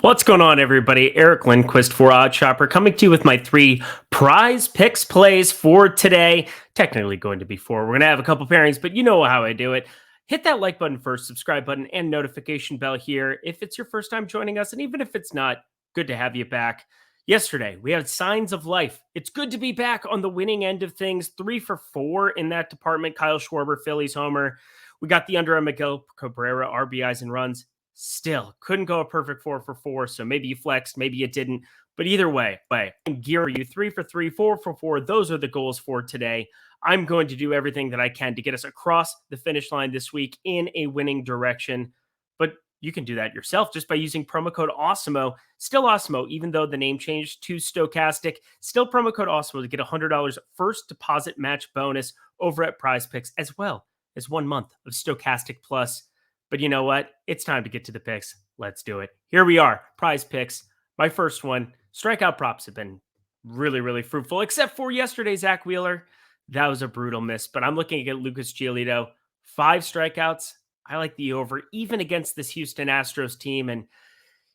What's going on, everybody? Eric Lindquist for Odd Shopper coming to you with my three prize picks plays for today. Technically going to be four. We're going to have a couple pairings, but you know how I do it. Hit that like button first, subscribe button, and notification bell here if it's your first time joining us. And even if it's not, good to have you back. Yesterday, we had signs of life. It's good to be back on the winning end of things. 3 for 4 in that department. Kyle Schwarber, Phillies homer. We got the under on Miguel Cabrera, RBIs and runs. Still couldn't go a perfect 4 for 4. So maybe you flexed, maybe you didn't. But either way, I'm gearing you 3 for 3, 4 for 4. Those are the goals for today. I'm going to do everything that I can to get us across the finish line this week in a winning direction. But you can do that yourself just by using promo code Awesemo. Still Awesemo, even though the name changed to Stochastic. Still promo code Awesemo to get $100 first deposit match bonus over at PrizePicks, as well as 1 month of Stochastic Plus. But you know what? It's time to get to the picks. Let's do it. Here we are. Prize picks. My first one. Strikeout props have been really, really fruitful, except for yesterday, Zach Wheeler. That was a brutal miss. But I'm looking at Lucas Giolito. 5 strikeouts. I like the over, even against this Houston Astros team. And,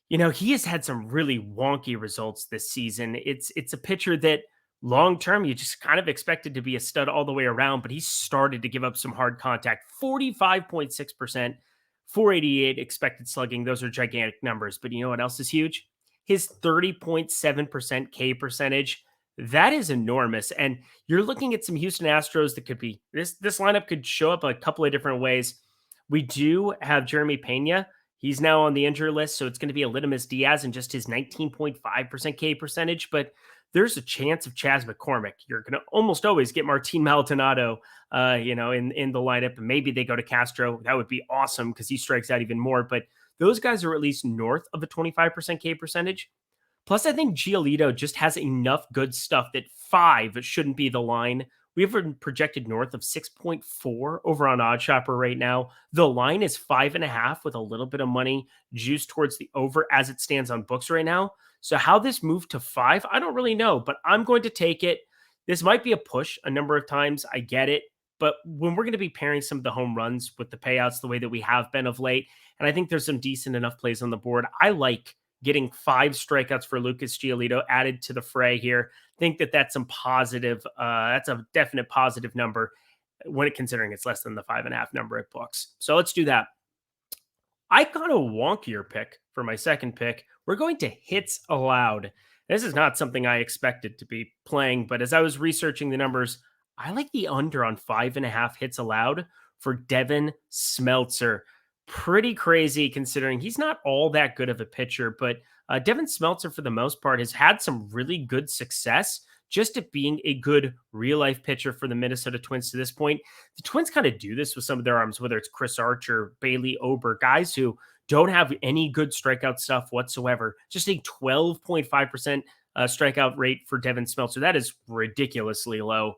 you know, he has had some really wonky results this season. It's a pitcher that long-term, you just kind of expected to be a stud all the way around, but he started to give up some hard contact. 45.6%. 488 expected slugging. Those are gigantic numbers. But you know what else is huge? His 30.7% K percentage. That is enormous. And you're looking at some Houston Astros that could be, this lineup could show up a couple of different ways. We do have Jeremy Pena. He's now on the injury list, so it's going to be a Aledmys Diaz and just his 19.5% K percentage. But there's a chance of Chas McCormick. You're going to almost always get Martin Maldonado, in the lineup. And maybe they go to Castro. That would be awesome because he strikes out even more. But those guys are at least north of a 25% K percentage. Plus, I think Giolito just has enough good stuff that 5 shouldn't be the line. We have been projected north of 6.4 over on Odd Shopper right now. The line is 5.5 with a little bit of money juiced towards the over as it stands on books right now. So how this moved to 5, I don't really know, but I'm going to take it. This might be a push a number of times. I get it. But when we're going to be pairing some of the home runs with the payouts the way that we have been of late, and I think there's some decent enough plays on the board, I like getting 5 strikeouts for Lucas Giolito added to the fray here. Think that that's some positive. That's a definite positive number when considering it's less than the 5.5 number at books. So let's do that. I got a wonkier pick for my second pick. We're going to hits allowed. This is not something I expected to be playing, but as I was researching the numbers, I like the under on 5.5 hits allowed for Devin Smeltzer. Pretty crazy considering he's not all that good of a pitcher, but Devin Smeltzer, for the most part, has had some really good success just at being a good real-life pitcher for the Minnesota Twins to this point. The Twins kind of do this with some of their arms, whether it's Chris Archer, Bailey Ober, guys who don't have any good strikeout stuff whatsoever. Just a 12.5% strikeout rate for Devin Smeltzer. That is ridiculously low.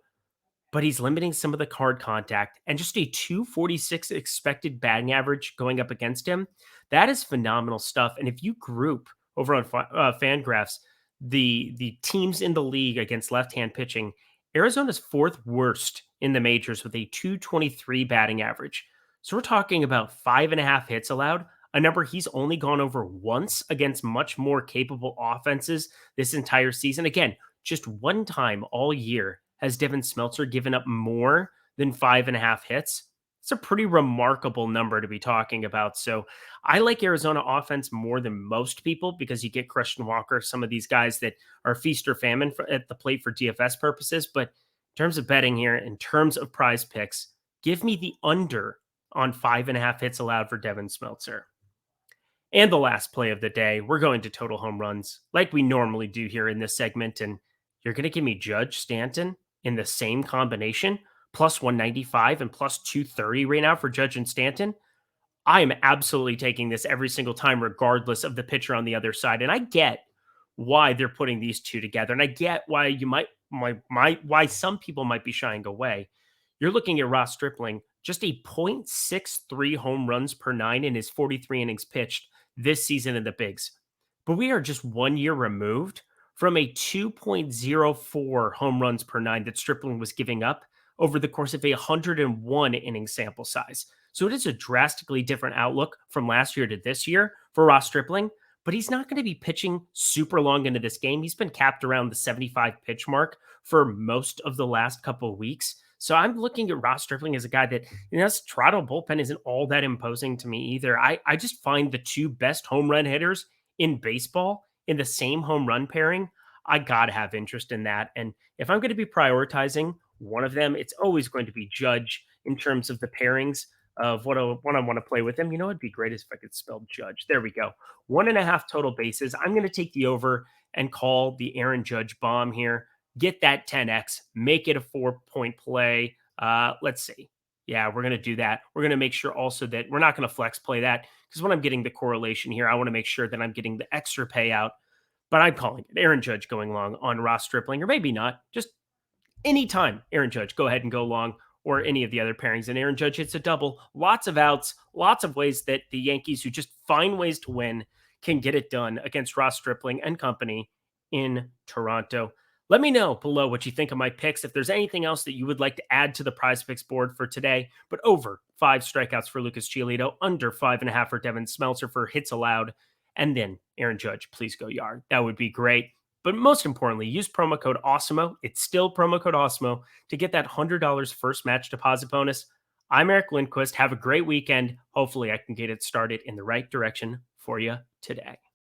But he's limiting some of the hard contact and just a 246 expected batting average going up against him. That is phenomenal stuff. And if you group over on Fangraphs, the teams in the league against left-hand pitching, Arizona's 4th worst in the majors with a 223 batting average. So we're talking about 5.5 hits allowed, a number he's only gone over once against much more capable offenses this entire season. Again, just one time all year has Devin Smeltzer given up more than 5.5 hits. It's a pretty remarkable number to be talking about. So I like Arizona offense more than most people because you get Christian Walker, some of these guys that are feast or famine at the plate for DFS purposes. But in terms of betting here, in terms of prize picks, give me the under on 5.5 hits allowed for Devin Smeltzer. And the last play of the day, we're going to total home runs like we normally do here in this segment. And you're going to give me Judge, Stanton in the same combination, plus 195 and plus 230 right now for Judge and Stanton. I am absolutely taking this every single time, regardless of the pitcher on the other side. And I get why they're putting these two together. And I get why you why some people might be shying away. You're looking at Ross Stripling, just a 0.63 home runs per 9 in his 43 innings pitched this season in the bigs. But we are just 1 year removed from a 2.04 home runs per 9 that Stripling was giving up over the course of a 101 inning sample size. So it is a drastically different outlook from last year to this year for Ross Stripling. but he's not going to be pitching super long into this game. He's been capped around the 75 pitch mark for most of the last couple of weeks. So I'm looking at Ross Stripling as a guy that, this Toronto bullpen isn't all that imposing to me either. I just find the two best home run hitters in baseball in the same home run pairing. I got to have interest in that. And if I'm going to be prioritizing one of them, it's always going to be Judge in terms of the pairings of what I want to play with him. It'd be great if I could spell Judge. There we go. 1.5 total bases. I'm going to take the over and call the Aaron Judge bomb here. Get that 10x, make it a 4-point play. Let's see. Yeah, we're going to do that. We're going to make sure also that we're not going to flex play that, because when I'm getting the correlation here, I want to make sure that I'm getting the extra payout. But I'm calling it Aaron Judge going long on Ross Stripling, or maybe not. Just anytime Aaron Judge, go ahead and go long, or any of the other pairings. And Aaron Judge hits a double. Lots of outs, lots of ways that the Yankees, who just find ways to win, can get it done against Ross Stripling and company in Toronto. Let me know below what you think of my picks. If there's anything else that you would like to add to the PrizePicks board for today, but over 5 strikeouts for Lucas Giolito, under 5.5 for Devin Smeltzer for hits allowed, and then Aaron Judge, please go yard. That would be great. But most importantly, use promo code Awesemo. It's still promo code Awesemo to get that $100 first match deposit bonus. I'm Eric Lindquist. Have a great weekend. Hopefully I can get it started in the right direction for you today.